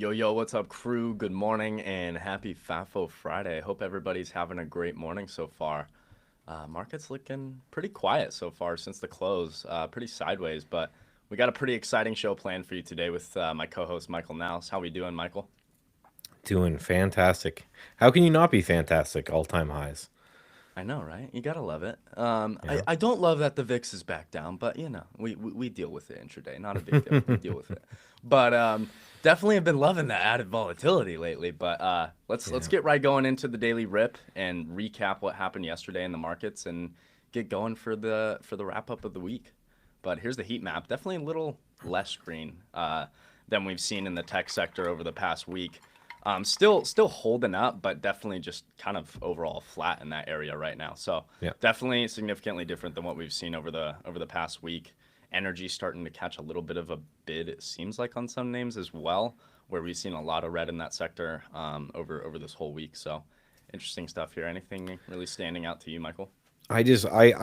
Yo, yo, what's up, crew? Good morning and happy FAFO Friday. Hope everybody's having a great morning so far. Market's looking pretty quiet so far since the close, pretty sideways, but we got a pretty exciting show planned for you today with my co-host Michael Nauss. How we doing, Michael? Doing fantastic. How can you not be fantastic? All-time highs. I know, right? You gotta love it. Yeah. I don't love that the VIX is back down, but we deal with it intraday. Not a big deal. We deal with it. But definitely have been loving the added volatility lately. But let's Yeah. get right going into the daily rip and recap what happened yesterday in the markets and get going for the wrap up of the week. But here's the heat map. Definitely a little less green than we've seen in the tech sector over the past week. Still holding up, but definitely just kind of overall flat in that area right now. So Yeah. definitely significantly different than what we've seen over the past week. Energy starting to catch a little bit of a bid, it seems like, on some names as well, where we've seen a lot of red in that sector over this whole week. So interesting stuff here. Anything really standing out to you, Michael? I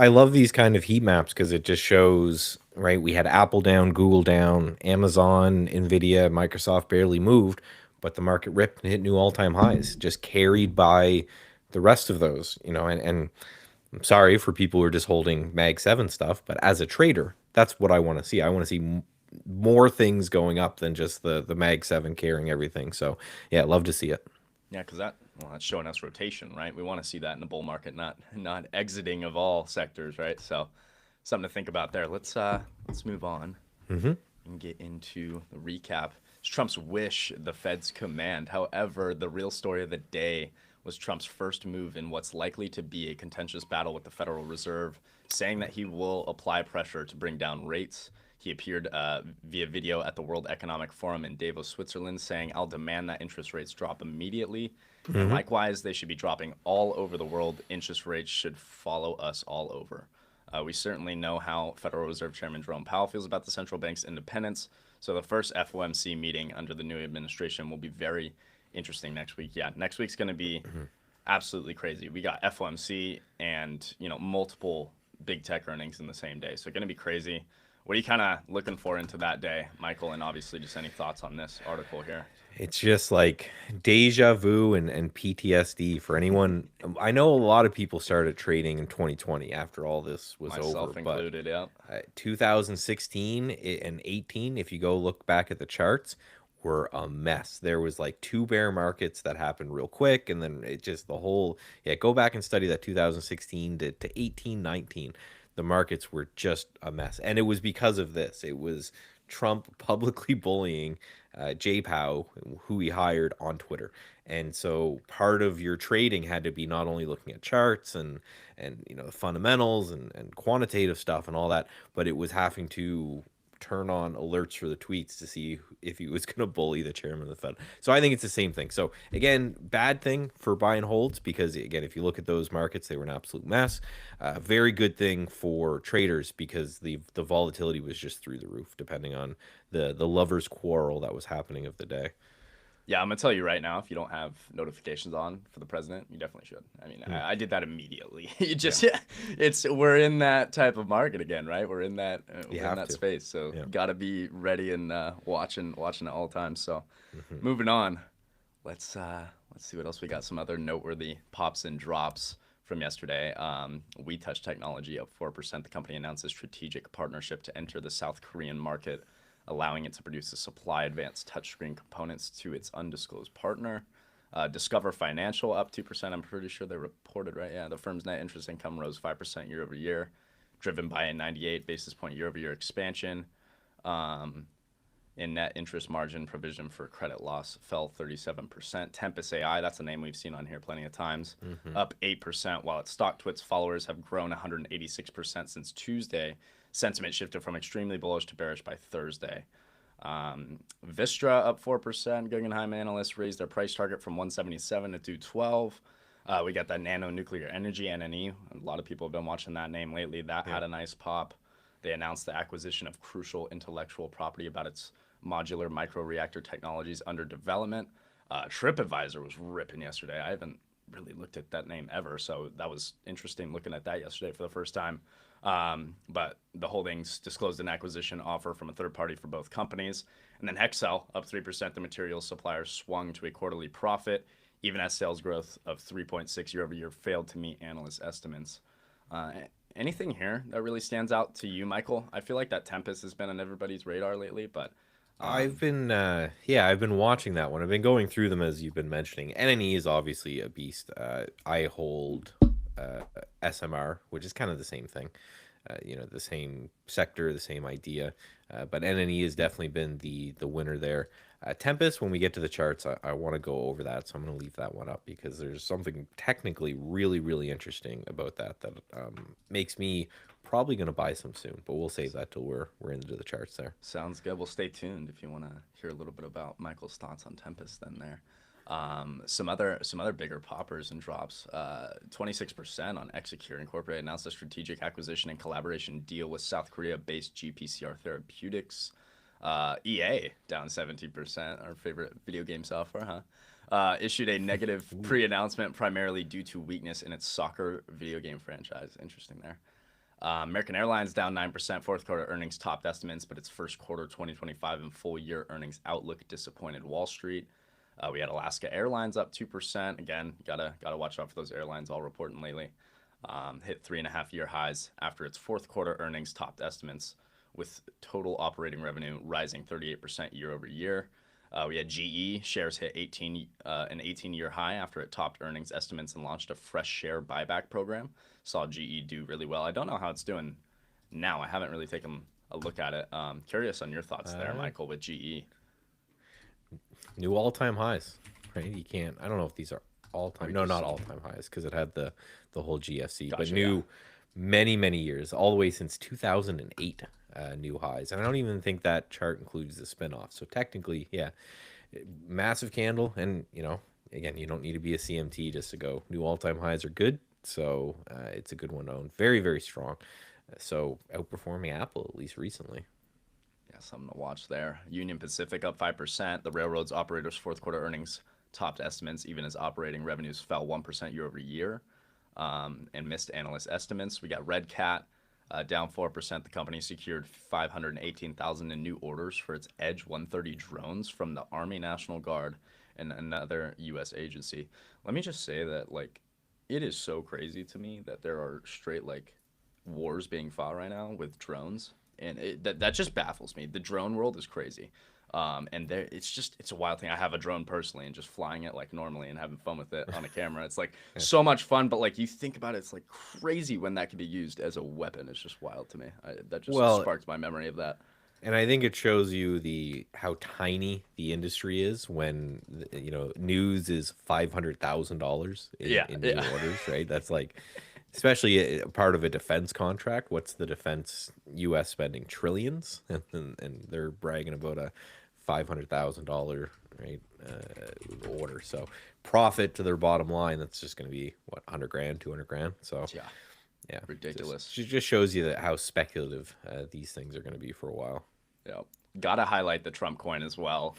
love these kind of heat maps because it just shows, right? We had Apple down, Google down, Amazon, Nvidia, Microsoft barely moved, but the market ripped and hit new all-time highs, just carried by the rest of those, and I'm sorry for people who are just holding Mag 7 stuff, but as a trader, that's what I want to see. I want to see more things going up than just the Mag 7 carrying everything. So, yeah, love to see it. Yeah, because that's showing us rotation, right? We want to see that in the bull market, not exiting of all sectors, right? So something to think about there. Let's move on and get into the recap. It's Trump's wish, the Fed's command. However, the real story of the day was Trump's first move in what's likely to be a contentious battle with the Federal Reserve, saying that he will apply pressure to bring down rates. He appeared via video at the World Economic Forum in Davos, Switzerland, saying, I'll demand that interest rates drop immediately. And likewise, they should be dropping all over the world. Interest rates should follow us all over. We certainly know how Federal Reserve Chairman Jerome Powell feels about the central bank's independence. So the first FOMC meeting under the new administration will be very interesting next week. Yeah, next week's going to be absolutely crazy. We got FOMC and multiple big tech earnings in the same day, so going to be crazy. What are you kind of looking for into that day, Michael? And obviously, just any thoughts on this article here? It's just like deja vu and PTSD for anyone. I know a lot of people started trading in 2020 after all this was over, Myself but included. Yeah. 2016 and 18, if you go look back at the charts, were a mess. There was like two bear markets that happened real quick, and then it just the whole, yeah, go back and study that 2016 to 18, 19. The markets were just a mess. And it was because of this. It was Trump publicly bullying Jay Powell, who he hired on Twitter. And so part of your trading had to be not only looking at charts and the fundamentals and quantitative stuff and all that, but it was having to turn on alerts for the tweets to see if he was going to bully the chairman of the Fed. So I think it's the same thing. So again, bad thing for buy and holds because again, if you look at those markets, they were an absolute mess. Very good thing for traders because the volatility was just through the roof, depending on the lovers' quarrel that was happening of the day. Yeah, I'm gonna tell you right now. If you don't have notifications on for the president, you definitely should. I mean, Mm, I did that immediately. You yeah, just, it's we're in that type of market again, right? you We're in have that to. space, so Yeah. got to be ready and watching at all times. So, Hmm. moving on. Let's see what else we got. Some other noteworthy pops and drops from yesterday. We Touch Technology up 4%. The company announced a strategic partnership to enter the South Korean market, allowing it to produce a supply advanced touchscreen components to its undisclosed partner. Discover Financial up 2%. I'm pretty sure they reported, right? Yeah, the firm's net interest income rose 5% year over year, driven by a 98 basis point year over year expansion. Um, in net interest margin, provision for credit loss fell 37%. Tempus AI, that's a name we've seen on here plenty of times, Hmm. up 8%, while its StockTwits followers have grown 186% since Tuesday. Sentiment shifted from extremely bullish to bearish by Thursday. Vistra up 4%. Guggenheim analysts raised their price target from 177 to 212. We got that nano nuclear energy, NNE. A lot of people have been watching that name lately. That Yeah. had a nice pop. They announced the acquisition of crucial intellectual property about its modular microreactor technologies under development. TripAdvisor was ripping yesterday. I haven't really looked at that name ever, so that was interesting looking at that yesterday for the first time. But the holdings disclosed an acquisition offer from a third party for both companies. And then Hexcel, up 3%, the materials supplier swung to a quarterly profit, even as sales growth of 3.6 year over year failed to meet analyst estimates. Uh, Anything here that really stands out to you, Michael? I feel like that Tempest has been on everybody's radar lately, but I've um, been yeah, I've been watching that one. I've been going through them as you've been mentioning. NNE is obviously a beast. I hold uh, SMR, which is kind of the same thing. The same sector, the same idea. But NNE has definitely been the winner there. Tempest, when we get to the charts, I want to go over that, so I'm going to leave that one up because there's something technically really, really interesting about that makes me probably going to buy some soon. But we'll save that till we're into the charts there. sounds good. Well, stay tuned if you want to hear a little bit about Michael's thoughts on Tempest. Then there, some other bigger poppers and drops. 26% on Execure Incorporated announced a strategic acquisition and collaboration deal with South Korea-based GPCR Therapeutics. EA down 17%. Our favorite video game software, huh? Issued a negative pre-announcement primarily due to weakness in its soccer video game franchise. Interesting there. American Airlines down 9%. Fourth quarter earnings topped estimates, but its first quarter 2025 and full year earnings outlook disappointed Wall Street. We had Alaska Airlines up 2%. Again, gotta watch out for those airlines all reporting lately. Hit 3.5 year highs after its fourth quarter earnings topped estimates, with total operating revenue rising 38% year over year. We had GE shares hit an 18-year high after it topped earnings estimates and launched a fresh share buyback program. Saw GE do really well. I don't know how it's doing now. I haven't really taken a look at it. Curious on your thoughts there, Uh, Michael, with GE. New all-time highs, right? You can't. I don't know if these are all-time. Or No, just not all-time highs because it had the whole GFC, but gotcha, yeah. new many years, all the way since 2008, new highs. And I don't even think that chart includes the spin-off. So technically, yeah, massive candle. And again, you don't need to be a CMT just to go. New all-time highs are good, so it's a good one to own. Very strong. So outperforming Apple at least recently. Yeah, something to watch there. Union Pacific up 5%. The railroad's operators' fourth quarter earnings topped estimates, even as operating revenues fell 1% year over year, and missed analyst estimates. We got Red Cat down 4%. The company secured 518,000 in new orders for its Edge 130 drones from the Army National Guard and another U.S. agency. Let me just say that, like, it is so crazy to me that there are straight, like, wars being fought right now with drones, and that just baffles me. The drone world is crazy, and there it's a wild thing. I have a drone personally, and just flying it like normally and having fun with it on a camera. It's like so much fun, but like you think about it, it's like crazy when that can be used as a weapon. It's just wild to me. That just Well, sparked my memory of that. and I think it shows you the how tiny the industry is when news is $500,000 in Yeah, new yeah. orders, right? That's like, especially a part of a defense contract. What's the defense U.S. spending trillions, and they're bragging about a $500,000 right order. So profit to their bottom line. That's just going to be what, 100 grand, 200 grand. So Yeah, yeah, ridiculous. just shows you that how speculative these things are going to be for a while. Yeah. Gotta highlight the Trump coin as well.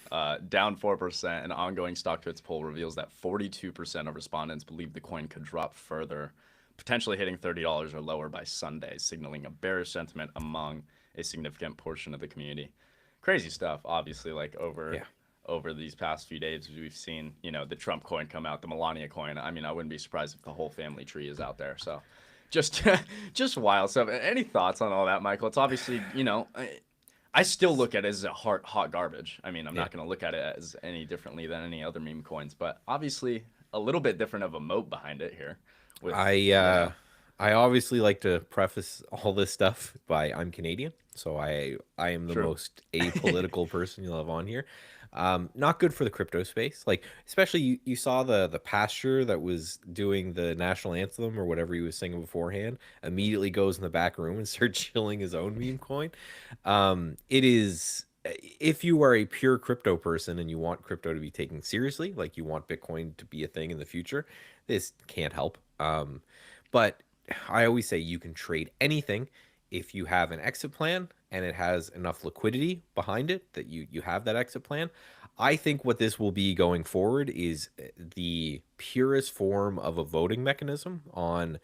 Down 4%. An ongoing StockTwits poll reveals that 42% of respondents believe the coin could drop further, potentially hitting $30 or lower by Sunday, signaling a bearish sentiment among a significant portion of the community. Crazy stuff, obviously, like Yeah. over these past few days, we've seen, the Trump coin come out, the Melania coin. I mean, I wouldn't be surprised if the whole family tree is out there. So just just wild stuff. Any thoughts on all that, Michael? It's obviously, I still look at it as a hot garbage. I mean, I'm Yeah. not going to look at it as any differently than any other meme coins, but obviously a little bit different of a moat behind it here. With I yeah, uh I obviously like to preface all this stuff by I'm Canadian, so I am the true. most apolitical person you'll have on here. Not good for the crypto space. Like, especially you saw the pasture that was doing the national anthem or whatever he was singing beforehand, immediately goes in the back room and starts chilling his own meme coin. It is, if you are a pure crypto person and you want crypto to be taken seriously, like you want Bitcoin to be a thing in the future, this can't help. But I always say you can trade anything if you have an exit plan and it has enough liquidity behind it that you have that exit plan. I think what this will be going forward is the purest form of a voting mechanism on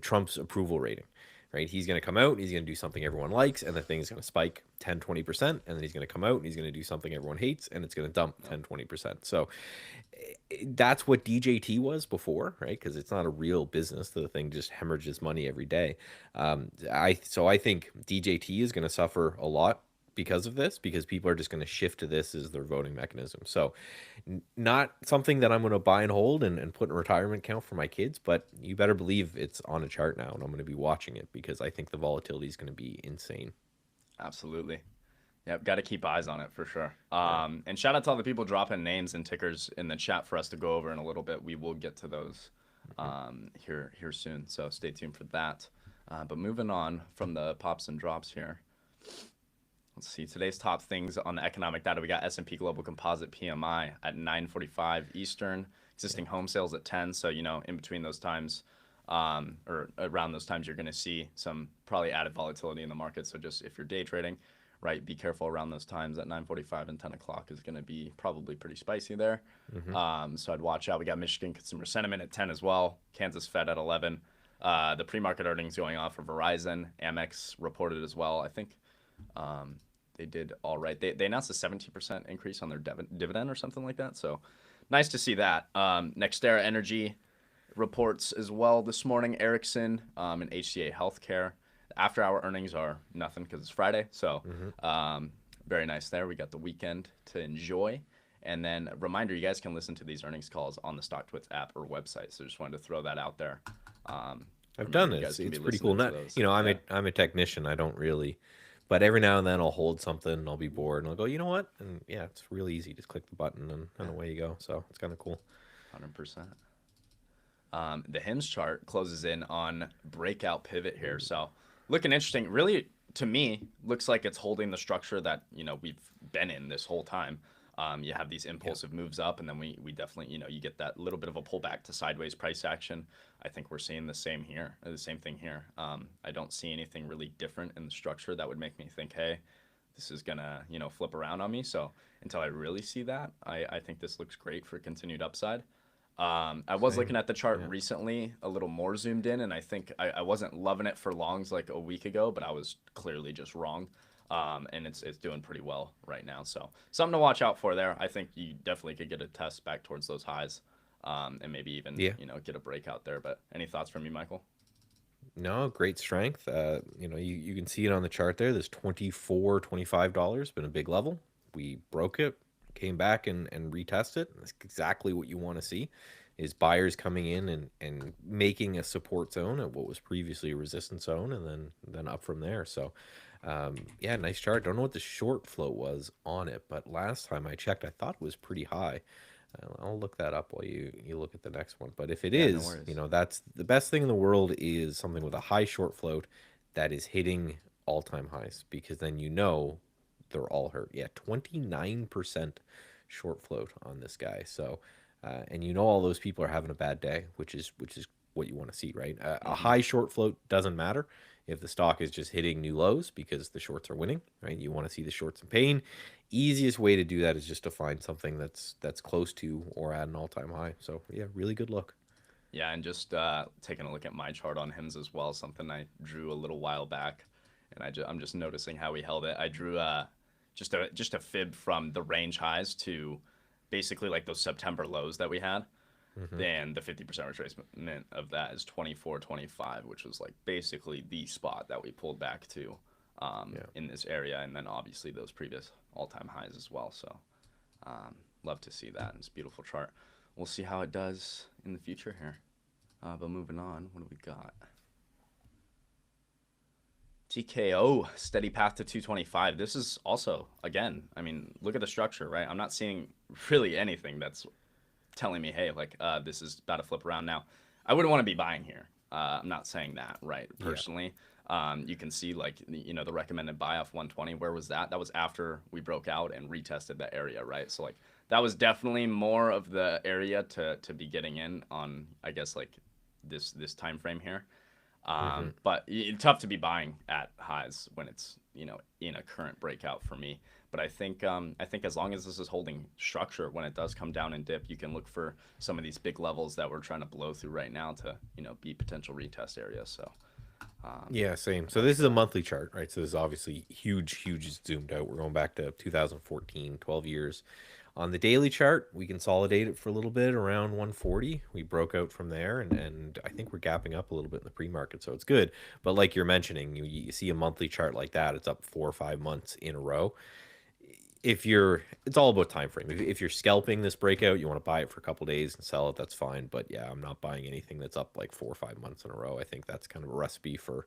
Trump's approval rating. right? He's going to come out, he's going to do something everyone likes, and the thing is going to spike 10, 20%, and then he's going to come out and he's going to do something everyone hates, and it's going to dump 10, 20%. So that's what DJT was before, right? Because it's not a real business. The thing just hemorrhages money every day. I think DJT is going to suffer a lot because of this, because people are just going to shift to this as their voting mechanism. So not something that I'm going to buy and hold and put in a retirement account for my kids, but you better believe it's on a chart now, and I'm going to be watching it because I think the volatility is going to be insane. Absolutely. Yep, got to keep eyes on it for sure. Yeah. And shout out to all the people dropping names and tickers in the chat for us to go over in a little bit. We will get to those here soon, so stay tuned for that. But moving on from the pops and drops here. Let's see, today's top things on the economic data. We got S&P Global Composite PMI at 9:45 Eastern, existing home sales at 10. So, you know, in between those times, or around those times, you're going to see some probably added volatility in the market. So just if you're day trading, right, be careful around those times. At 9:45 and 10 o'clock is going to be probably pretty spicy there. So I'd watch out. We got Michigan consumer sentiment at 10 as well. Kansas Fed at 11. The pre-market earnings going off for Verizon. Amex reported as well. I think they did all right. They announced a 17% increase on their dividend or something like that. So nice to see that. NextEra Energy reports as well this morning. Ericsson and HCA Healthcare. After-hour earnings are nothing because it's Friday. So very nice there. We got the weekend to enjoy. And then a reminder, you guys can listen to these earnings calls on the StockTwits app or website. So just wanted to throw that out there. I've done this. It's pretty cool. Not, you know, I'm a technician. I don't really, but every now and then I'll hold something and I'll be bored and I'll go, you know what? And yeah, it's really easy. Just click the button and away you go. So it's kind of cool. 100%. The HIMS chart closes in on breakout pivot here. So looking interesting. Really, to me, looks like it's holding the structure that, you know, we've been in this whole time. You have these impulsive moves up, and then we definitely, you know, you get that little bit of a pullback to sideways price action. I think we're seeing the same here, the same thing here. I don't see anything really different in the structure that would make me think, hey, this is gonna, you know, flip around on me. So until I really see that, I think this looks great for continued upside. I was looking at the chart recently, a little more zoomed in, and I think I wasn't loving it for longs like a week ago, but I was clearly just wrong. And it's doing pretty well right now. So something to watch out for there. I think you definitely could get a test back towards those highs, and maybe even you know, get a breakout there. But any thoughts from you, Michael? No, great strength. You know, you can see it on the chart there. This $24-25 been a big level. We broke it, came back and retested. That's exactly what you want to see, is buyers coming in and making a support zone at what was previously a resistance zone, and then up from there. So yeah, nice chart. Don't know what the short float was on it, but last time I checked, I thought it was pretty high. I'll look that up while you look at the next one. But if it is, you know, that's the best thing in the world, is something with a high short float that is hitting all-time highs, because then you know they're all hurt. Yeah, 29% short float on this guy. So, and you know all those people are having a bad day, which is what you want to see, right? A high short float doesn't matter if the stock is just hitting new lows because the shorts are winning, right? You want to see the shorts in pain. Easiest way to do that is just to find something that's close to or at an all-time high. So yeah, really good look. Yeah, and just taking a look at my chart on HIMS as well, something I drew a little while back, and I'm just noticing how we held it. I drew just a fib from the range highs to basically like those September lows that we had. Then the 50% retracement of that is 24.25, which was like basically the spot that we pulled back to in this area, and then obviously those previous all-time highs as well. So love to see that. It's a beautiful chart. We'll see how it does in the future here. But moving on, what do we got? TKO, steady path to 225. This is also, again, I mean, look at the structure, right? I'm not seeing really anything that's telling me, hey, like this is about to flip around now. I wouldn't want to be buying here. I'm not saying that, right? Personally, you can see like, you know, the recommended buy off 120. Where was that? That was after we broke out and retested that area, right? So like that was definitely more of the area to be getting in on, I guess, like this time frame here. But it's tough to be buying at highs when it's, you know, in a current breakout for me. But I think as long as this is holding structure, when it does come down and dip, you can look for some of these big levels that we're trying to blow through right now to, you know, be potential retest areas. So Yeah, same. So this is a monthly chart, right? So this is obviously huge zoomed out. We're going back to 2014, 12 years. On the daily chart, we consolidated for a little bit around 140. We broke out from there, and I think we're gapping up a little bit in the pre-market, so it's good. But like you're mentioning, you see a monthly chart like that, it's up 4 or 5 months in a row. If you're, it's all about time frame. If you're scalping this breakout, you want to buy it for a couple days and sell it, that's fine. But yeah, I'm not buying anything that's up like 4 or 5 months in a row. I think that's kind of a recipe for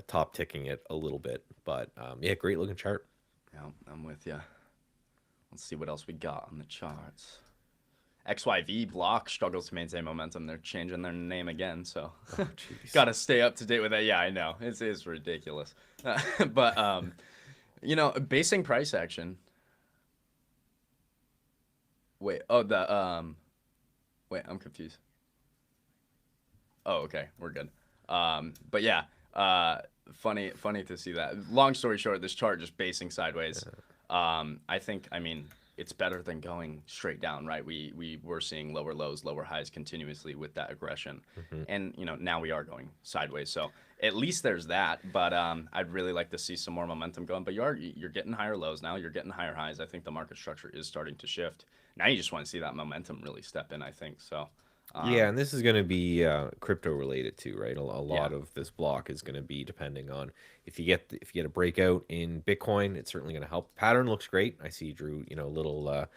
top ticking it a little bit. But yeah, great looking chart. Yeah, I'm with you. Let's see what else we got on the charts. XYV block struggles to maintain momentum. They're changing their name again, so Oh, jeez. got to stay up to date with that. Yeah, I know it's ridiculous, but basing price action. Wait, oh wait, I'm confused. Oh, okay, we're good. But yeah, funny to see that. Long story short, this chart just basing sideways. I think, I mean, it's better than going straight down, right? We were seeing lower lows, lower highs continuously with that aggression, and now we are going sideways. So at least there's that. But I'd really like to see some more momentum going. But you're getting higher lows now. You're getting higher highs. I think the market structure is starting to shift. Now you just want to see that momentum really step in, I think. So Yeah, and this is going to be crypto related too, right? A yeah, lot of this block is going to be depending on if you get a breakout in Bitcoin, it's certainly going to help. Pattern looks great. I see Drew, a little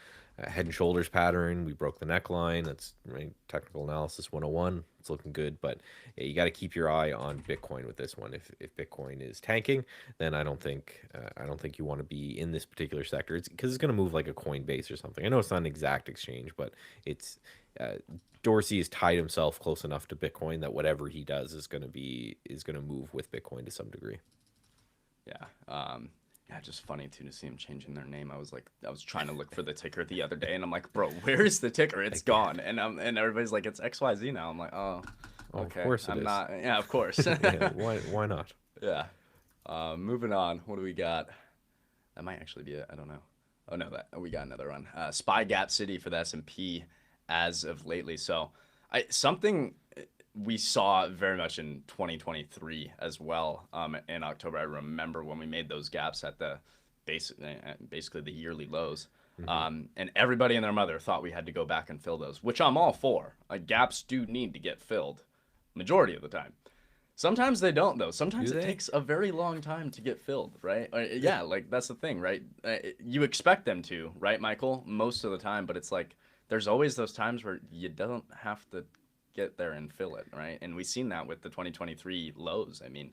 head and shoulders pattern. We broke the neckline. That's right, technical analysis 101. It's looking good, but yeah, you got to keep your eye on Bitcoin with this one. If Bitcoin is tanking, then I don't think you want to be in this particular sector. It's because it's going to move like a Coinbase or something. I know it's not an exact exchange, but it's uh, Dorsey has tied himself close enough to Bitcoin that whatever he does is going to move with Bitcoin to some degree. yeah. Yeah, just funny too to see them changing their name. I was trying to look for the ticker the other day, and I'm like, bro, where's the ticker? It's Like, gone. And everybody's like, it's XYZ now. I'm like, oh, oh, of okay. course it I'm is. not. Yeah, of course. Yeah, why not? Yeah. Moving on. What do we got? That might actually be it. I don't know. Oh no, that we got another one. Spy Gap City for the S&P as of lately. So, something we saw very much in 2023 as well. In October, I remember when we made those gaps at the basically the yearly lows. Hmm. And everybody and their mother thought we had to go back and fill those, which I'm all for. Gaps do need to get filled, majority of the time. Sometimes they don't though. Do Sometimes it they? takes a very long time to get filled, right? Yeah, like that's the thing, right? You expect them to, right, Michael? Most of the time, but it's like there's always those times where you don't have to get there and fill it, right? And we've seen that with the 2023 lows. I mean,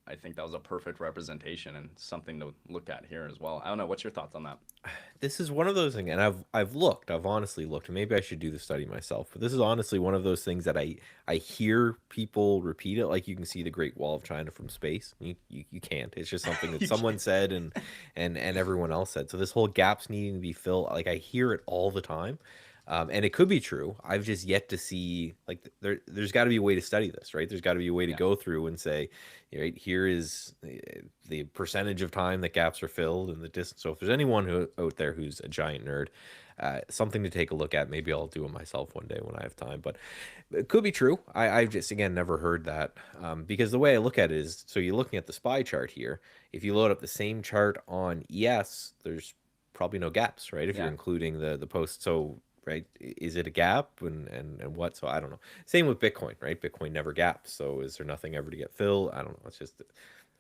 I think that was a perfect representation and something to look at here as well. I don't know. What's your thoughts on that? This is one of those things, and I've honestly looked, and maybe I should do the study myself. But this is honestly one of those things that I hear people repeat it, like you can see the Great Wall of China from space. You can't. It's just something that You someone can't. said and everyone else said. So this whole gaps needing to be filled, like I hear it all the time. And it could be true. I've just yet to see like there's got to be a way to study this, right? There's got to be a way to Yeah. go through and say, right, here is the percentage of time that gaps are filled and the distance. So if there's anyone out there who's a giant nerd, something to take a look at. Maybe I'll do it myself one day when I have time. But it could be true. I've just again never heard that because the way I look at it is, so you're looking at the SPY chart here. If you load up the same chart on ES, there's probably no gaps, right? If you're Yeah. including the post. So right, is it a gap and what? So I don't know. Same with Bitcoin, right? Bitcoin never gaps. So is there nothing ever to get filled? I don't know. It's just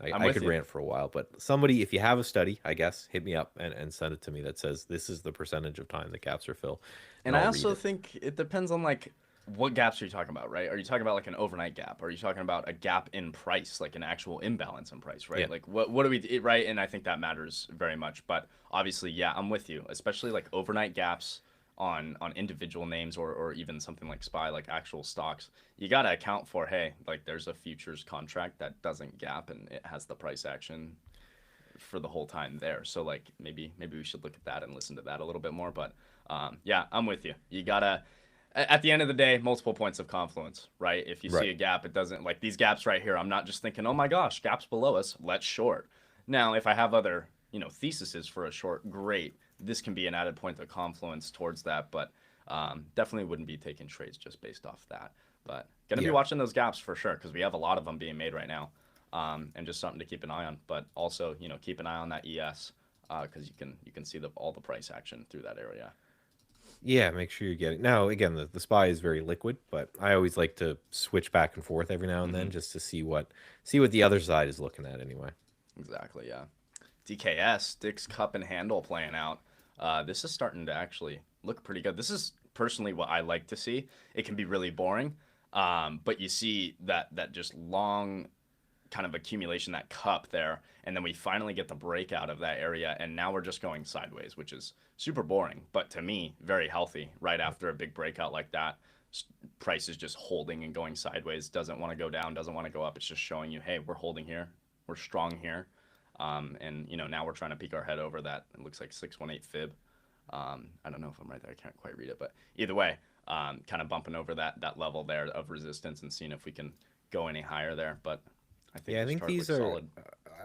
I'm I with could you. rant for a while, but somebody, if you have a study, I guess, hit me up and send it to me that says this is the percentage of time that gaps are filled, and And I I'll read also it. think it depends on like what gaps are you talking about, right? Are you talking about like an overnight gap? Are you talking about a gap in price, like an actual imbalance in price, Yeah, right? Like what do we right? And I think that matters very much. But obviously, yeah, I'm with you, especially like overnight gaps on individual names or even something like SPY, like actual stocks. You got to account for, hey, like there's a futures contract that doesn't gap and it has the price action for the whole time there. So like maybe we should look at that and listen to that a little bit more. But yeah, I'm with you. You gotta at the end of the day, multiple points of confluence, right? If you see right. a gap, it doesn't like these gaps right here. I'm not just thinking, oh my gosh, gaps below us, let's short. Now, if I have other theses for a short, great. This can be an added point of confluence towards that, but definitely wouldn't be taking trades just based off that. But gonna be Yeah. watching those gaps for sure because we have a lot of them being made right now, and just something to keep an eye on. But also, keep an eye on that ES because you can see all the price action through that area. Yeah, make sure you're getting. Now, again, the SPY is very liquid, but I always like to switch back and forth every now and then Hmm. just to see what the other side is looking at anyway. Exactly. Yeah. DKS, Dick's Cup and Handle playing out. This is starting to actually look pretty good. This is personally what I like to see. It can be really boring, but you see that just long kind of accumulation, that cup there, and then we finally get the breakout of that area, and now we're just going sideways, which is super boring, but to me, very healthy. Right after a big breakout like that, price is just holding and going sideways. Doesn't want to go down, doesn't want to go up. It's just showing you, hey, we're holding here, we're strong here, and now we're trying to peek our head over that. It looks like 618 fib. I don't know if I'm right there. I can't quite read it, but either way, kind of bumping over that level there of resistance and seeing if we can go any higher there. But I think Yeah, I this think chart these looks are. solid.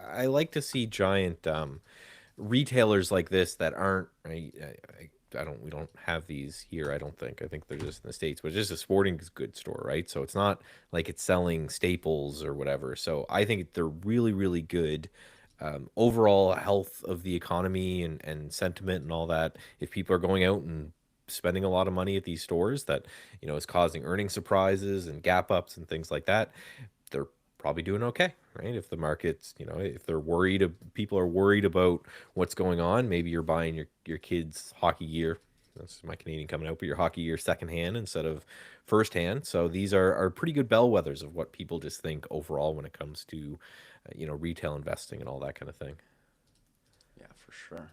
I like to see giant retailers like this that aren't. I don't. We don't have these here. I don't think. I think they're just in the States, but it's just a sporting goods store, right? So it's not like it's selling staples or whatever. So I think they're really, really good. Overall health of the economy and sentiment and all that. If people are going out and spending a lot of money at these stores, that is causing earning surprises and gap ups and things like that, they're probably doing okay, right? If the markets, if they're worried, people are worried about what's going on. Maybe you're buying your kids' hockey gear. That's my Canadian coming out, but your hockey gear secondhand instead of firsthand. So these are pretty good bellwethers of what people just think overall when it comes to, retail investing and all that kind of thing. Yeah, for sure.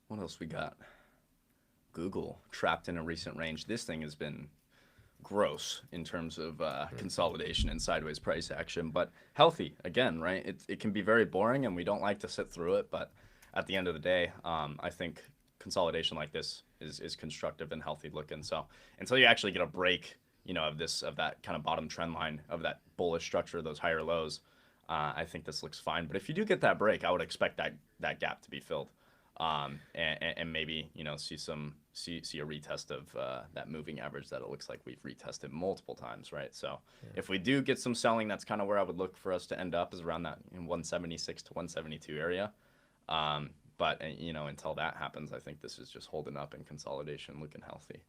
What else we got? Google trapped in a recent range. This thing has been gross in terms of consolidation and sideways price action, but healthy again, right? It can be very boring, and we don't like to sit through it. But at the end of the day, I think consolidation like this is constructive and healthy looking. So until you actually get a break, of that kind of bottom trend line of that bullish structure, those higher lows, I think this looks fine. But if you do get that break, I would expect that gap to be filled, and maybe see a retest of that moving average that it looks like we've retested multiple times, right? So if we do get some selling, that's kind of where I would look for us to end up, is around that in 176 to 172 area. But until that happens, I think this is just holding up in consolidation, looking healthy.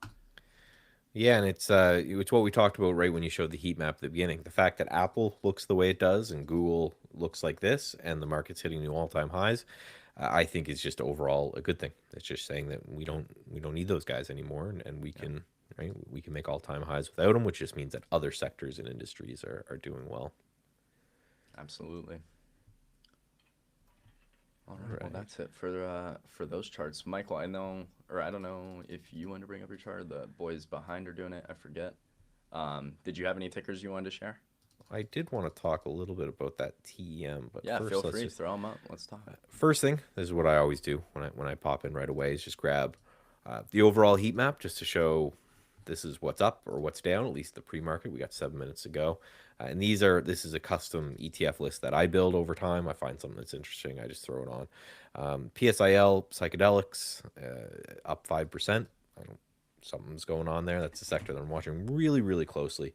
Yeah, and it's what we talked about right when you showed the heat map at the beginning. The fact that Apple looks the way it does and Google looks like this, and the market's hitting new all-time highs, I think is just overall a good thing. It's just saying that we don't need those guys anymore, and we Yeah, can right we can make all-time highs without them, which just means that other sectors and industries are doing well. absolutely. All All right, well right. that's it for those charts. Michael, I don't know if you want to bring up your chart. The boys behind are doing it. I forget. Did you have any tickers you wanted to share? I did want to talk a little bit about that TEM, but Yeah, feel first let's free. just Throw them up. Let's talk. first thing, this is what I always do when I pop in right away, is just grab the overall heat map just to show this is what's up or what's down, at least the pre-market. We got 7 minutes to go. And this is a custom ETF list that I build over time. I find something that's interesting, I just throw it on. PSIL, psychedelics, up 5%. I don't, something's going on there. That's a sector that I'm watching really, really closely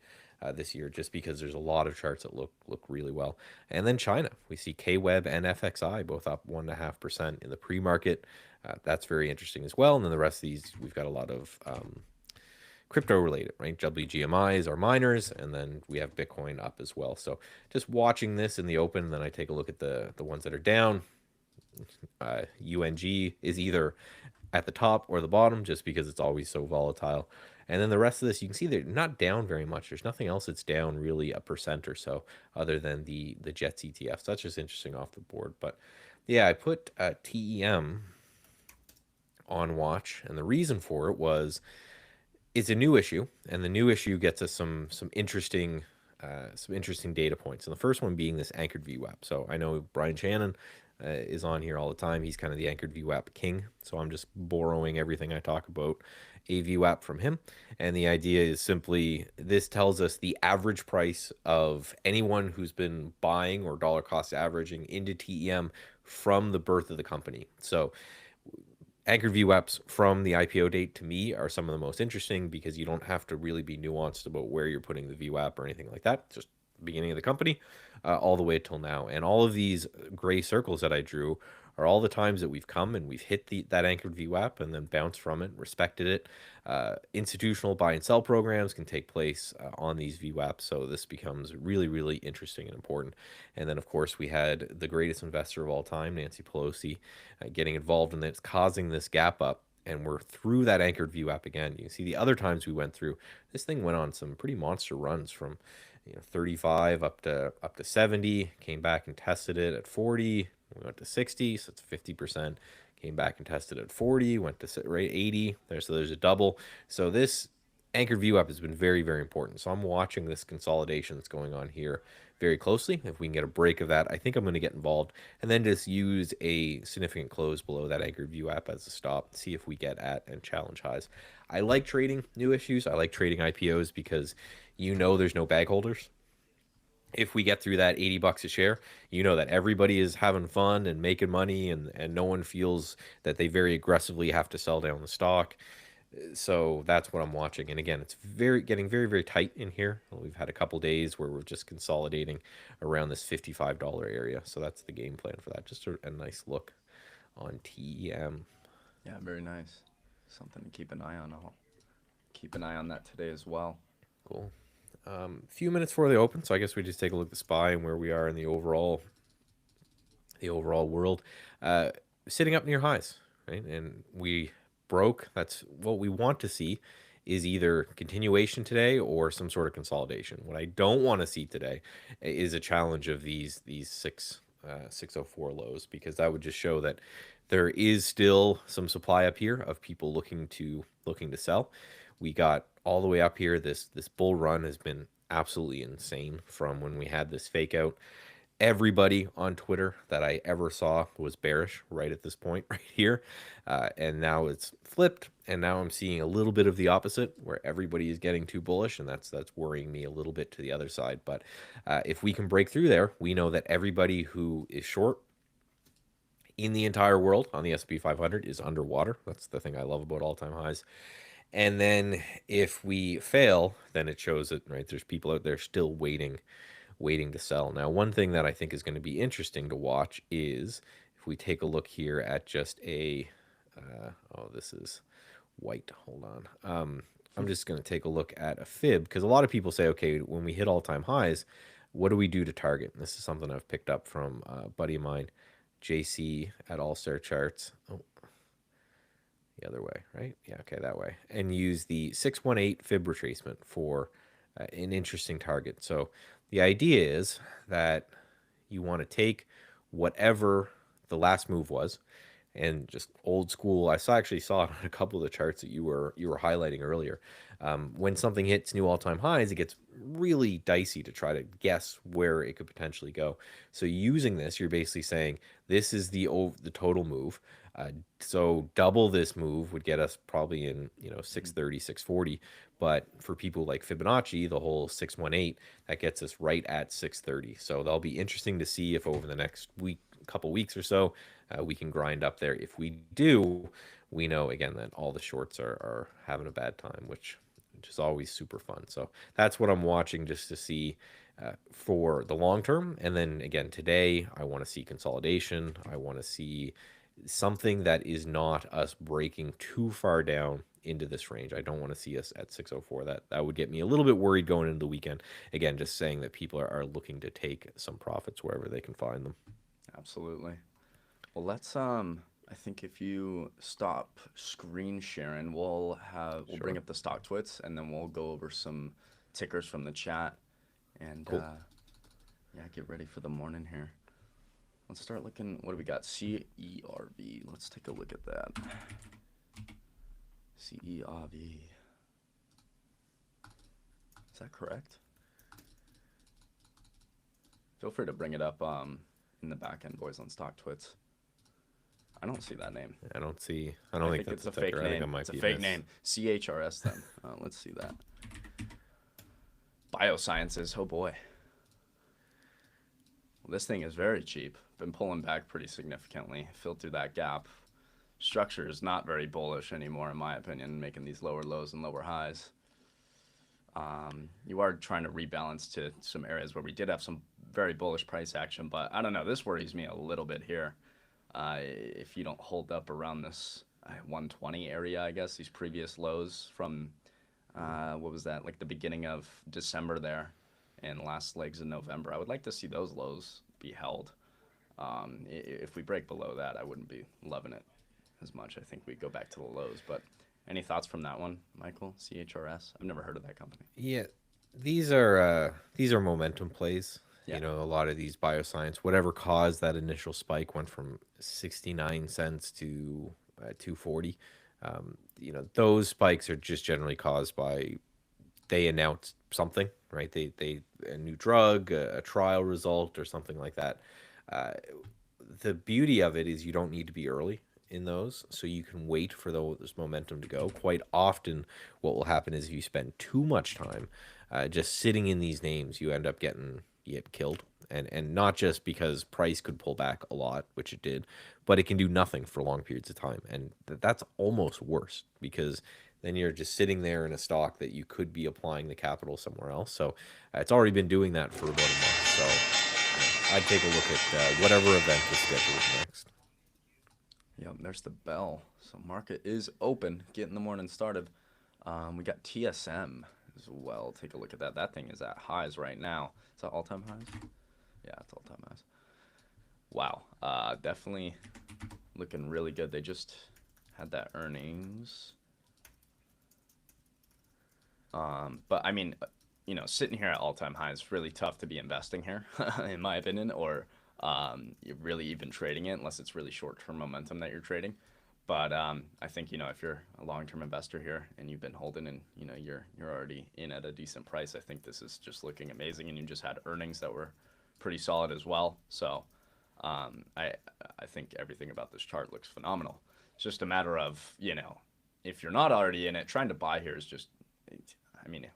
this year, just because there's a lot of charts that look really well. And then China, we see KWEB and FXI both up 1.5% in the pre-market. That's very interesting as well. And then the rest of these, we've got a lot of crypto related, right? WGMIs are miners, and then we have Bitcoin up as well. So just watching this in the open, and then I take a look at the ones that are down. UNG is either at the top or the bottom, just because it's always so volatile. And then the rest of this, you can see they're not down very much. There's nothing else that's down really a percent or so, other than the Jets ETFs. That's just interesting off the board. But yeah, I put TEM on watch, and the reason for it was it's a new issue, and the new issue gets us some interesting data points. And the first one being this anchored VWAP. So I know Brian Shannon is on here all the time. He's kind of the anchored VWAP king. So I'm just borrowing everything I talk about a VWAP from him. And the idea is simply this tells us the average price of anyone who's been buying or dollar cost averaging into TEM from the birth of the company. So Anchored VWAPs from the IPO date to me are some of the most interesting because you don't have to really be nuanced about where you're putting the VWAP or anything like that. Just the beginning of the company, all the way till now. And all of these gray circles that I drew are all the times that we've come and we've hit that anchored VWAP and then bounced from it, respected it. Institutional buy and sell programs can take place on these VWAPs, so this becomes really, really interesting and important. And then, of course, we had the greatest investor of all time, Nancy Pelosi, getting involved in this, causing this gap up. And we're through that anchored VWAP again. You can see the other times we went through, this thing went on some pretty monster runs from 35 up to 70, came back and tested it at 40, we went to 60, so it's 50%, came back and tested at 40, went to right 80 there, so there's a double. So this anchored VWAP has been very, very important. So I'm watching this consolidation that's going on here very closely. If we can get a break of that, I think I'm going to get involved and then just use a significant close below that anchored VWAP as a stop, see if we get at and challenge highs. I like trading new issues. I like trading IPOs because there's no bag holders. If we get through that $80 a share, that everybody is having fun and making money, and no one feels that they very aggressively have to sell down the stock. So that's what I'm watching. And again, it's getting very, very tight in here. We've had a couple days where we're just consolidating around this $55 area. So that's the game plan for that. Just a nice look on TEM. Yeah, very nice. Something to keep an eye on. I'll keep an eye on that today as well. Cool. Few minutes before they open, so I guess we just take a look at the SPY and where we are in the overall world. Sitting up near highs, right? And we broke. That's what we want to see, is either continuation today or some sort of consolidation. What I don't want to see today is a challenge of these 604 lows, because that would just show that there is still some supply up here of people looking to sell. We got all the way up here. This bull run has been absolutely insane from when we had this fake out. Everybody on Twitter that I ever saw was bearish right at this point right here. And now it's flipped. And now I'm seeing a little bit of the opposite, where everybody is getting too bullish. And that's worrying me a little bit to the other side. But if we can break through there, we know that everybody who is short in the entire world on the S&P 500 is underwater. That's the thing I love about all-time highs. And then if we fail, then it shows that, right, there's people out there still waiting to sell. Now, one thing that I think is going to be interesting to watch is if we take a look here at just this is white. Hold on. I'm just going to take a look at a fib, because a lot of people say, okay, when we hit all-time highs, what do we do to target? And this is something I've picked up from a buddy of mine, JC at All Star Charts. Oh, the other way, right? Yeah, okay, that way. And use the 618 fib retracement for an interesting target. So the idea is that you want to take whatever the last move was, and just old school. Actually saw it on a couple of the charts that you were highlighting earlier. When something hits new all-time highs, it gets really dicey to try to guess where it could potentially go. So using this, you're basically saying this is the total move. So double this move would get us probably in 630, 640. But for people like Fibonacci, the whole 618, that gets us right at 630. So that'll be interesting to see if over the next couple weeks or so, we can grind up there. If we do, we know again that all the shorts are having a bad time, which is always super fun. So that's what I'm watching, just to see for the long term. And then again, today I want to see consolidation. I want to see something that is not us breaking too far down into this range. I don't want to see us at 604. That would get me a little bit worried going into the weekend. Again, just saying that people are looking to take some profits wherever they can find them. Absolutely. Well, let's I think if you stop screen sharing, we'll bring up the stock twits, and then we'll go over some tickers from the chat, and cool. Get ready for the morning here. Let's start looking. What do we got? CERV. Let's take a look at that. CERV. Is that correct? Feel free to bring it up in the back end, boys, on stock twits. I don't see that name. I don't think that's it's a fake name. It's a fake name. CHRS then. Let's see that. Biosciences. Oh boy. Well, this thing is very cheap. Been pulling back pretty significantly. Filled through that gap. structure is not very bullish anymore, in my opinion, making these lower lows and lower highs. You are trying to rebalance to some areas where we did have some very bullish price action, but I don't know. This worries me a little bit here. If you don't hold up around this 120 area, I guess, these previous lows from, what was that, like the beginning of December there and last legs in November, I would like to see those lows be held. If we break below that, I wouldn't be loving it as much. I think we go back to the lows, but any thoughts from that one, Michael? CHRS? I've never heard of that company. Yeah, these are momentum plays. Yeah. You know, a lot of these bioscience, whatever caused that initial spike went from 69 cents to 240. You know, those spikes are just generally caused by they announce something, right? They a new drug, a trial result, or something like that. Uh, the beauty of it is you don't need to be early in those, so you can wait for those momentum to go. Quite often, what will happen is if you spend too much time just sitting in these names, you end up getting you get killed. And not just because price could pull back a lot, which it did, but it can do nothing for long periods of time, and that's almost worse because then you're just sitting there in a stock that you could be applying the capital somewhere else. So it's already been doing that for about a month. So I'd take a look at whatever event is scheduled next. Yep, there's the bell. So market is open, getting the morning started. We got TSM as well. Take a look at that. That thing is at highs right now. Is that all-time highs? Yeah, it's all-time highs. Wow. Definitely looking really good. They just had that earnings. But I mean, sitting here at all-time highs, really tough to be investing here, in my opinion, or you're really even trading it unless it's really short-term momentum that you're trading. But I think if you're a long-term investor here and you've been holding and you're already in at a decent price, I think this is just looking amazing. And you just had earnings that were pretty solid as well. So I think everything about this chart looks phenomenal. It's just a matter of if you're not already in it, trying to buy here is just, I mean,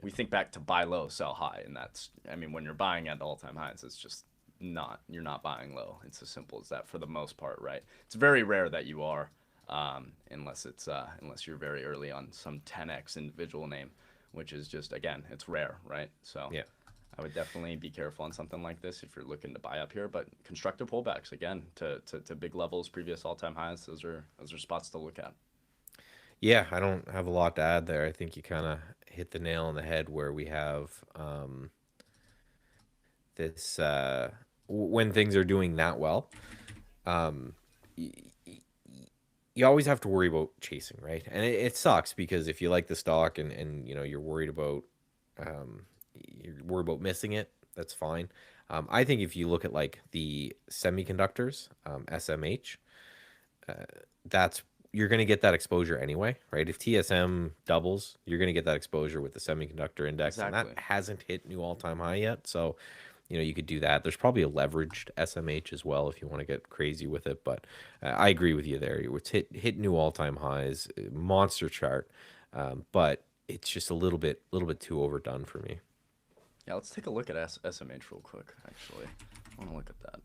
we think back to buy low, sell high, and that's, I mean, when you're buying at all-time highs, it's just you're not buying low. It's as simple as that for the most part, right? It's very rare that you are, unless you're very early on some 10x individual name, which is just, again, it's rare, right? So Yeah. I would definitely be careful on something like this if you're looking to buy up here. But constructive pullbacks, again, to big levels, previous all-time highs, those are spots to look at. Yeah, I don't have a lot to add there. I think you kind of hit the nail on the head where we have this when things are doing that well, um, y- y- you always have to worry about chasing, right? And it sucks because if you like the stock and um, you're worried about missing it, that's fine. I think if you look at like the semiconductors, SMH, that's you're going to get that exposure anyway, right? If TSM doubles, you're going to get that exposure with the semiconductor index, and that Exactly. hasn't hit new all-time high yet. So, you could do that. There's probably a leveraged SMH as well if you want to get crazy with it. But I agree with you there. It's hit new all-time highs, monster chart, but it's just a little bit too overdone for me. Yeah, let's take a look at SMH real quick, actually. I want to look at that,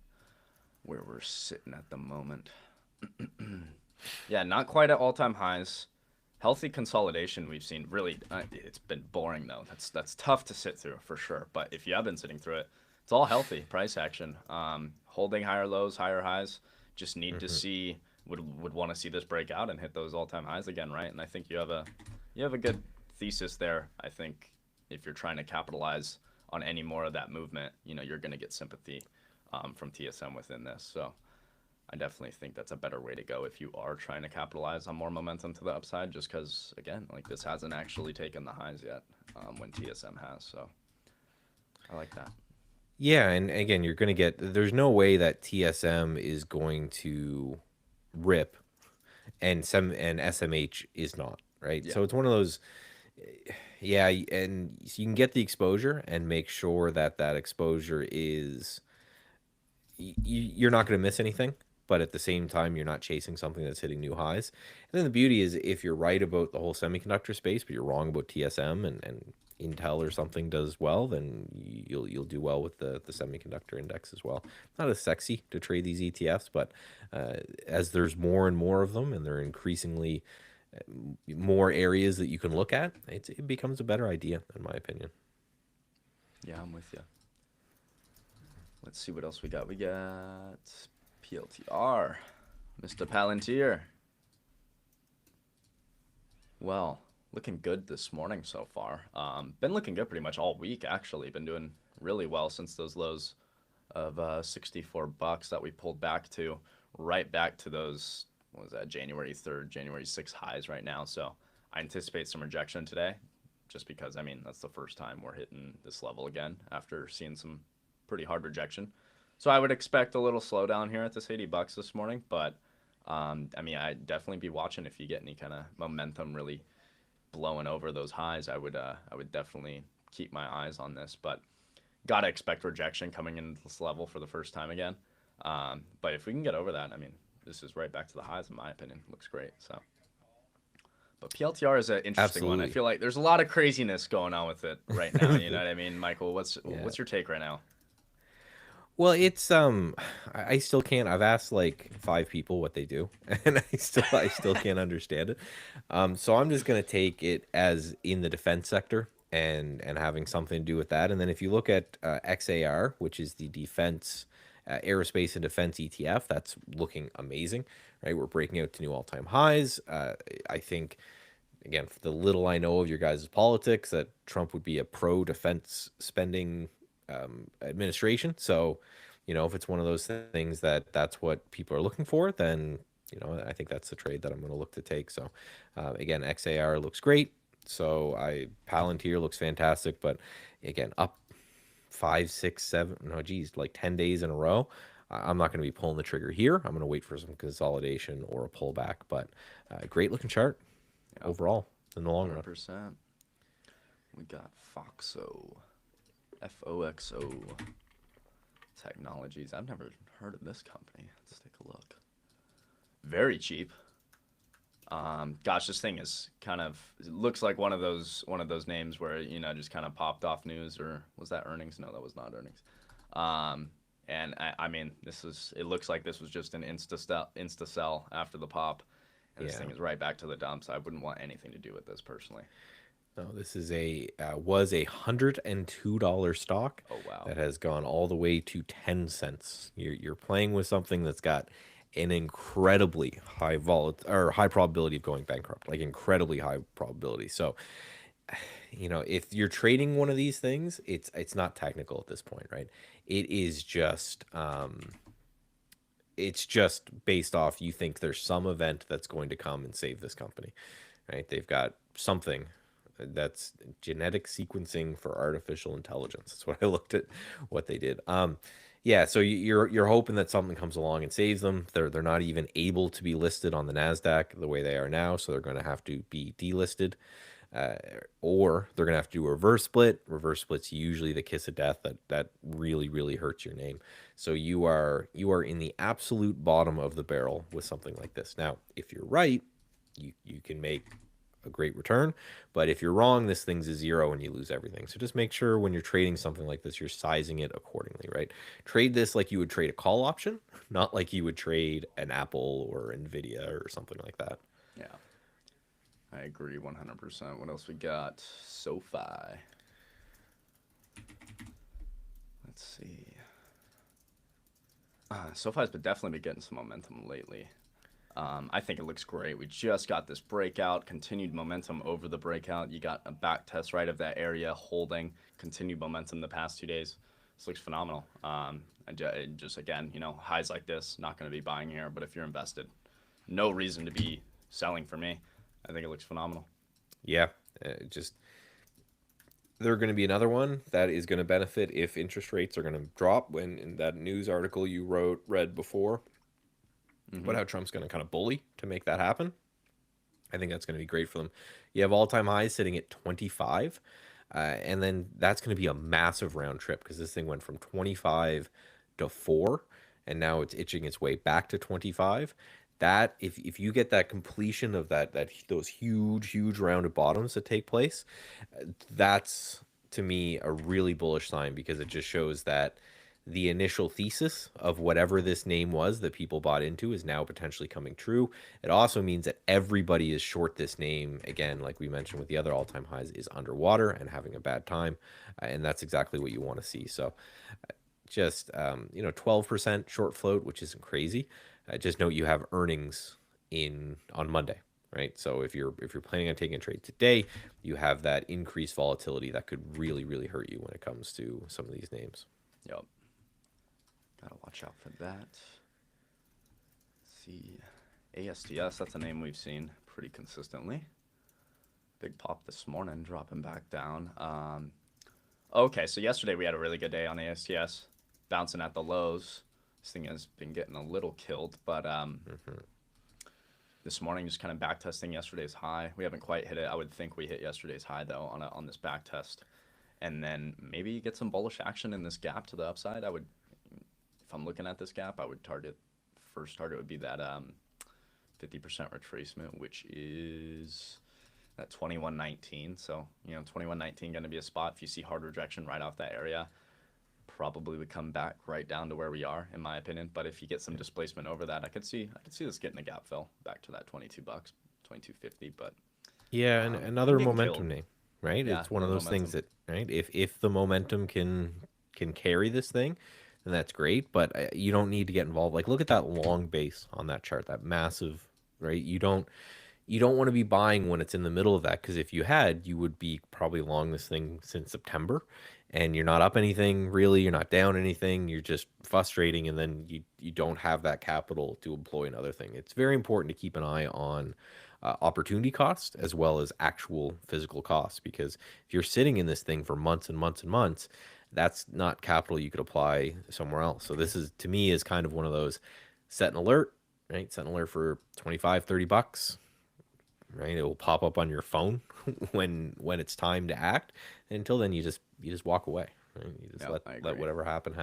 where we're sitting at the moment. Yeah, not quite at all-time highs. Healthy consolidation we've seen. Really, it's been boring though. That's tough to sit through for sure. But if you have been sitting through it, it's all healthy price action. Holding higher lows, higher highs. Just need to Hmm. see would want to see this break out and hit those all-time highs again, right? And I think you have a good thesis there. I think if you're trying to capitalize on any more of that movement, you're going to get sympathy from TSM within this. So I definitely think that's a better way to go if you are trying to capitalize on more momentum to the upside, just because, again, like this hasn't actually taken the highs yet when TSM has. So I like that. Yeah, and again, you're going to get. There's no way that TSM is going to rip and SMH is not, right? Yeah, So it's one of those, yeah, and so you can get the exposure and make sure that that exposure is you're not going to miss anything, but at the same time you're not chasing something that's hitting new highs. And then the beauty is if you're right about the whole semiconductor space, but you're wrong about TSM and Intel or something does well, then you'll do well with the semiconductor index as well. Not as sexy to trade these ETFs, but as there's more and more of them, and they're increasingly more areas that you can look at, it becomes a better idea, in my opinion. Yeah, I'm with you. Let's see what else we got. We got PLTR, Mr. Palantir. Well, looking good this morning so far. Been looking good pretty much all week, actually. Been doing really well since those lows of 64 bucks that we pulled back to, right back to those, what was that, January 3rd, January 6th highs right now. So I anticipate some rejection today, just because, I mean, that's the first time we're hitting this level again after seeing some pretty hard rejection. So I would expect a little slowdown here at this 80 bucks this morning, but I mean, I'd definitely be watching if you get any kind of momentum really blowing over those highs. I would definitely keep my eyes on this, but gotta expect rejection coming in this level for the first time again. But if we can get over that, I mean, this is right back to the highs in my opinion. Looks great. So, but PLTR is an interesting one. I Absolutely. feel like there's a lot of craziness going on with it right now. You know what I mean, Michael? Yeah. What's your take right now? Well, it's I still can't. I've asked like 5 people what they do, and I still can't understand it. So I'm just gonna take it as in the defense sector and having something to do with that. And then if you look at XAR, which is the defense, aerospace and defense ETF, that's looking amazing, right? We're breaking out to new all-time highs. I think, again, for the little I know of your guys' politics, that Trump would be a pro-defense spending administration. So, if it's one of those things that's what people are looking for, then I think that's the trade that I'm going to look to take. So, again, XAR looks great. So Palantir looks fantastic, but again, up 5, 6, 7, no, geez, like 10 days in a row. I'm not going to be pulling the trigger here. I'm going to wait for some consolidation or a pullback, but great looking chart Yeah, overall in the long run. 100%. We got Foxo, FOXO Technologies. I've never heard of this company. Let's take a look. Very cheap. Gosh, this thing is kind of, it looks like one of those names where just kind of popped off news, or was that earnings? No, that was not earnings. And I mean, it looks like this was just an insta sell after the pop, and this Yeah. thing is right back to the dumps. I wouldn't want anything to do with this personally. No, this is was $102 stock Oh wow. that has gone all the way to 10 cents. You're playing with something that's got an incredibly high probability of going bankrupt, like incredibly high probability. So, if you're trading one of these things, it's not technical at this point, right? It is just it's just based off you think there's some event that's going to come and save this company, right? They've got something that's genetic sequencing for artificial intelligence. That's what I looked at what they did. Yeah, so you're hoping that something comes along and saves them. They're not even able to be listed on the Nasdaq the way they are now, so they're going to have to be delisted, uh, or they're going to have to do a reverse split. Reverse split's usually the kiss of death that really hurts your name. So you are in the absolute bottom of the barrel with something like this. Now, if you're right, you can make a great return. But if you're wrong, this thing's a zero and you lose everything. So just make sure when you're trading something like this, you're sizing it accordingly, right? Trade this like you would trade a call option, not like you would trade an Apple or Nvidia or something like that. Yeah, I agree 100%. What else we got? SoFi. Let's see. SoFi's been definitely been getting some momentum lately. I think it looks great. We just got this breakout, continued momentum over the breakout. You got a back test right of that area holding, continued momentum the past 2 days. This looks phenomenal. Just again, highs like this, not going to be buying here, but if you're invested, no reason to be selling for me. I think it looks phenomenal. Yeah, just they're going to be another one that is going to benefit if interest rates are going to drop. When in that news article you read before, Mm-hmm. but how Trump's going to kind of bully to make that happen. I think that's going to be great for them. You have all-time highs sitting at 25, and then that's going to be a massive round trip because this thing went from 25 to 4, and now it's itching its way back to 25. That if you get that completion of those huge rounded bottoms that take place, that's to me a really bullish sign, because it just shows that the initial thesis of whatever this name was that people bought into is now potentially coming true. It also means that everybody is short this name, again, like we mentioned with the other all-time highs, is underwater and having a bad time, and that's exactly what you want to see. So just 12% short float, which isn't crazy. Just note you have earnings in on Monday, right? So if you're planning on taking a trade today, you have that increased volatility that could really hurt you when it comes to some of these names. Yep. Gotta watch out for that. Let's see, ASTS, that's a name we've seen pretty consistently. Big pop this morning, dropping back down. Okay, so yesterday we had a really good day on ASTS, bouncing at the lows. This thing has been getting a little killed, but this morning just kind of back testing yesterday's high. We haven't quite hit it. I would think we hit yesterday's high though on this back test, and then maybe get some bullish action in this gap to the upside. I would, if I'm looking at this gap, I would first target would be that 50% retracement, which is at 2119. So 2119 going to be a spot. If you see hard rejection right off that area, probably would come back right down to where we are, in my opinion. But if you get some displacement over that, I could see this getting a gap fill back to that $22, 22.50. But yeah, and another momentum killed. name, right? Yeah, It's one of those things that, right, if the momentum can carry this thing, then that's great. But you don't need to get involved. Like, look at that long base on that chart, that massive, right? You don't want to be buying when it's in the middle of that, because if you had, you would be probably long this thing since September, and you're not up anything really, you're not down anything, you're just frustrating, and then you don't have that capital to employ another thing. It's very important to keep an eye on opportunity cost as well as actual physical costs, because if you're sitting in this thing for months and months and months, that's not capital you could apply somewhere else. So this is, to me, is kind of one of those, set an alert, right? Set an alert for 25, $30, right? It will pop up on your phone when it's time to act. And until then, you just walk away, right? You just let whatever happen.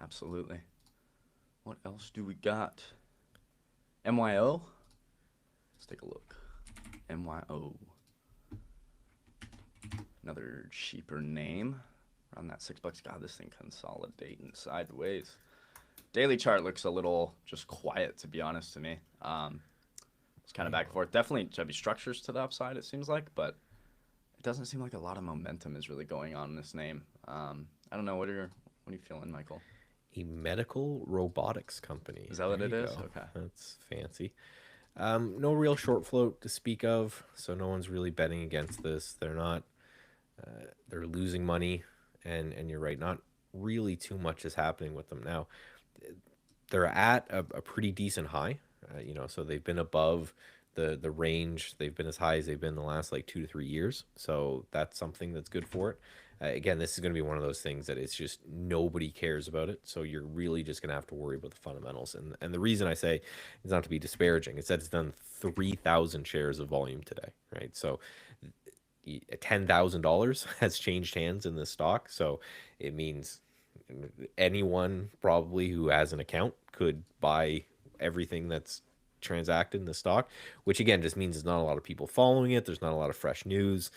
Absolutely. What else do we got? MYO. Let's take a look. MYO. Another cheaper name. Around that $6. God, this thing consolidating sideways. Daily chart looks a little just quiet, to be honest, to me. It's kind of back and forth. Definitely heavy structures to the upside, it seems like, but it doesn't seem like a lot of momentum is really going on in this name. I don't know. What are you feeling, Michael? A medical robotics company. Is that what it is? Okay. That's fancy. No real short float to speak of, so no one's really betting against this. They're not. They're losing money, and you're right. Not really too much is happening with them now. They're at a pretty decent high. So they've been above the range. They've been as high as they've been the last like 2 to 3 years. So that's something that's good for it. Again, this is going to be one of those things that it's just nobody cares about it. So you're really just going to have to worry about the fundamentals. And the reason I say it's not to be disparaging, it's that it's done 3,000 shares of volume today, right? So $10,000 has changed hands in this stock. So it means anyone probably who has an account could buy everything that's transacted in the stock, which again just means there's not a lot of people following it. There's not a lot of fresh news.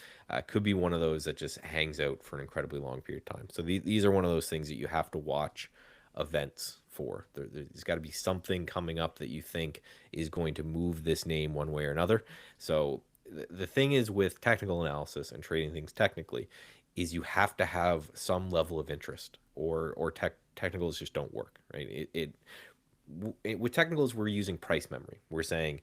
Could be one of those that just hangs out for an incredibly long period of time. So these are one of those things that you have to watch events for. There's got to be something coming up that you think is going to move this name one way or another. So the thing is with technical analysis and trading things technically is you have to have some level of interest, or technicals just don't work, right? With technicals, we're using price memory. We're saying,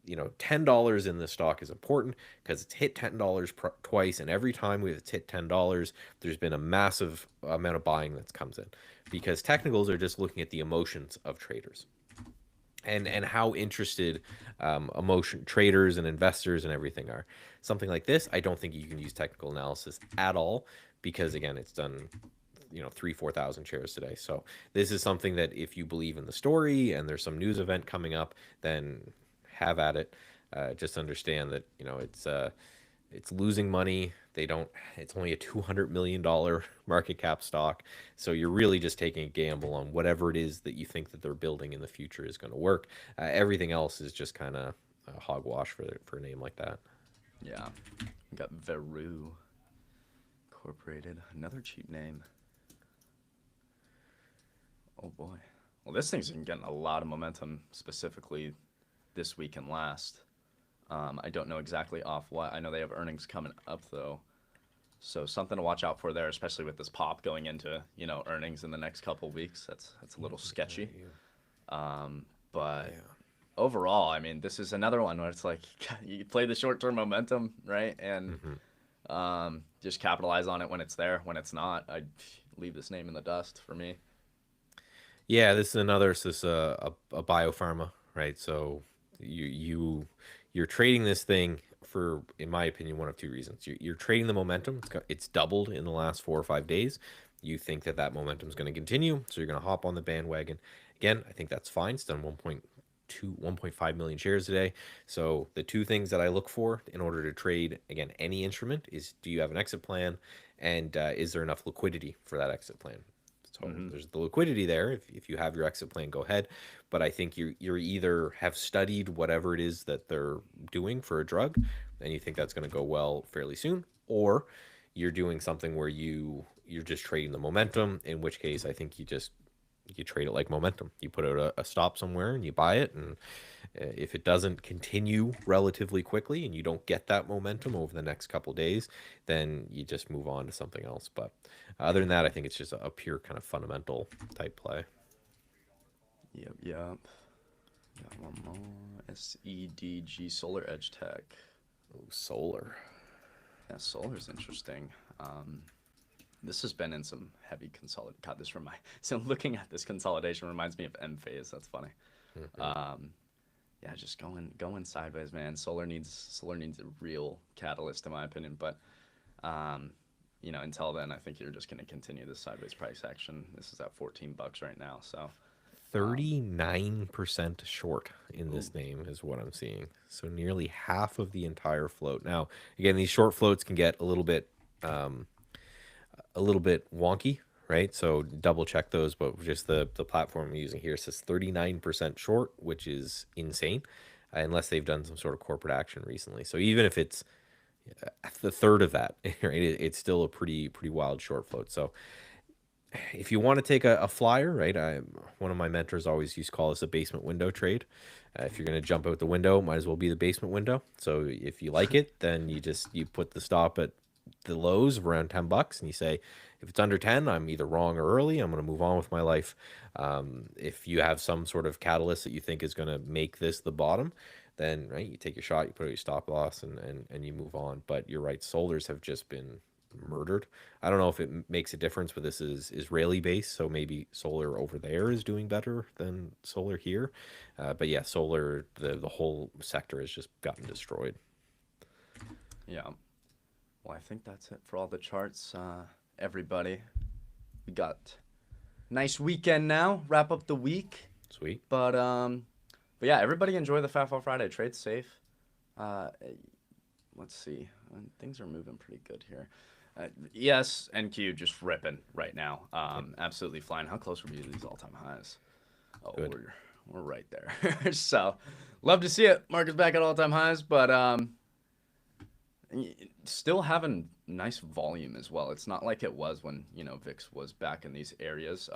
$10 in this stock is important because it's hit $10 twice, and every time it's hit $10, there's been a massive amount of buying that comes in, because technicals are just looking at the emotions of traders and how interested emotion traders and investors and everything are. Something like this, I don't think you can use technical analysis at all, because again, it's done 3,000-4,000 shares today. So this is something that if you believe in the story and there's some news event coming up, then have at it. Just understand that It's losing money. It's only a $200 million market cap stock. So you're really just taking a gamble on whatever it is that you think that they're building in the future is going to work. Everything else is just kind of hogwash for a name like that. Yeah. We got Veroo Incorporated, another cheap name. Oh boy. Well, this thing's been getting a lot of momentum, specifically this week and last. I don't know exactly off what. I know they have earnings coming up though, so something to watch out for there, especially with this pop going into earnings in the next couple weeks. That's a little sketchy. But Yeah. overall, I mean, this is another one where it's like you play the short-term momentum, right, and just capitalize on it when it's there. When it's not, I'd leave this name in the dust for me. Yeah, this is another. This is a biopharma, right? So you're trading this thing for, in my opinion, one of two reasons. You're trading the momentum. It's doubled in the last 4 or 5 days. You think that that momentum is going to continue, so you're going to hop on the bandwagon. Again, I think that's fine. It's done 1.5 million shares today. So the two things that I look for in order to trade, again, any instrument is, do you have an exit plan, and is there enough liquidity for that exit plan? So there's the liquidity there. If you have your exit plan, go ahead. But I think you're either have studied whatever it is that they're doing for a drug, and you think that's going to go well fairly soon, or you're doing something where you're just trading the momentum. In which case, I think you trade it like momentum. You put out a stop somewhere and you buy it, and if it doesn't continue relatively quickly and you don't get that momentum over the next couple of days, then you just move on to something else. But other than that, I think it's just a pure kind of fundamental type play. Yep. Got one more. SEDG, Solar Edge Tech. Oh, solar. Yeah, solar's interesting. This has been in some heavy consolidation. God, so looking at this consolidation reminds me of M phase. That's funny. Yeah, just going sideways, man. Solar needs a real catalyst, in my opinion. But until then, I think you're just going to continue this sideways price action. This is at $14 right now. So 39% short in this name is what I'm seeing. So nearly half of the entire float. Now, again, these short floats can get a little bit wonky, right? So double check those, but just the platform I'm using here says 39% short, which is insane, unless they've done some sort of corporate action recently. So even if it's the third of that, right, it's still a pretty wild short float. So if you want to take a flyer, right? One of my mentors always used to call this a basement window trade. If you're going to jump out the window, might as well be the basement window. So if you like it, then you put the stop at the lows of around $10, and you say, if it's under 10, I'm either wrong or early. I'm going to move on with my life. If you have some sort of catalyst that you think is going to make this the bottom, then right, you take your shot, you put out your stop loss, and you move on. But you're right, solars have just been murdered. I don't know if it makes a difference, but this is Israeli based, so maybe solar over there is doing better than solar here. But yeah, solar, the whole sector has just gotten destroyed. yeah. Well, I think that's it for all the charts, everybody. We got nice weekend now. Wrap up the week. Sweet. But yeah, everybody enjoy the Fat Fall Friday. Trade safe. Let's see. Things are moving pretty good here. ES and Q just ripping right now. Absolutely flying. How close are we to these all-time highs? Oh, Good. we're right there. So, love to see it. Market's back at all-time highs, but still having nice volume as well. It's not like it was when VIX was back in these areas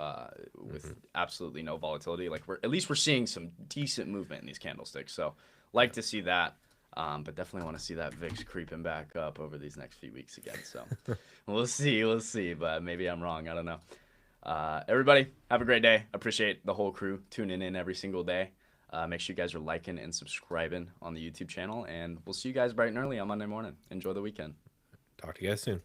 with absolutely no volatility. Like we're seeing some decent movement in these candlesticks. So like to see that, but definitely want to see that VIX creeping back up over these next few weeks again. So we'll see. But maybe I'm wrong. I don't know. Everybody have a great day. Appreciate the whole crew tuning in every single day. Make sure you guys are liking and subscribing on the YouTube channel, and we'll see you guys bright and early on Monday morning. Enjoy the weekend. Talk to you guys soon.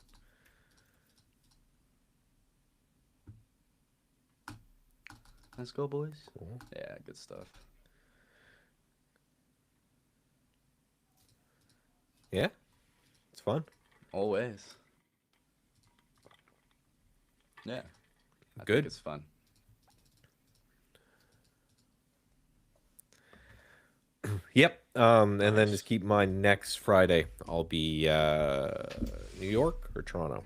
Let's go, boys. Cool. Yeah, good stuff. Yeah, it's fun. Always. Yeah. I Good. think it's fun. Yep. And then just keep in mind next Friday I'll be New York or Toronto.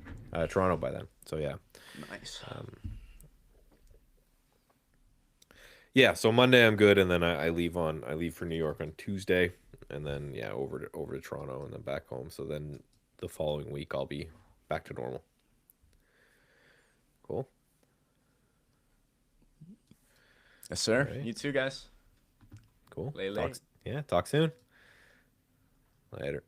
Toronto by then. So yeah. Nice. Yeah, so Monday I'm good, and then I leave for New York on Tuesday, and then yeah, over to Toronto and then back home. So then the following week I'll be back to normal. Cool. Yes, sir. All right. You too, guys. Cool. Lay. Talk soon. Later.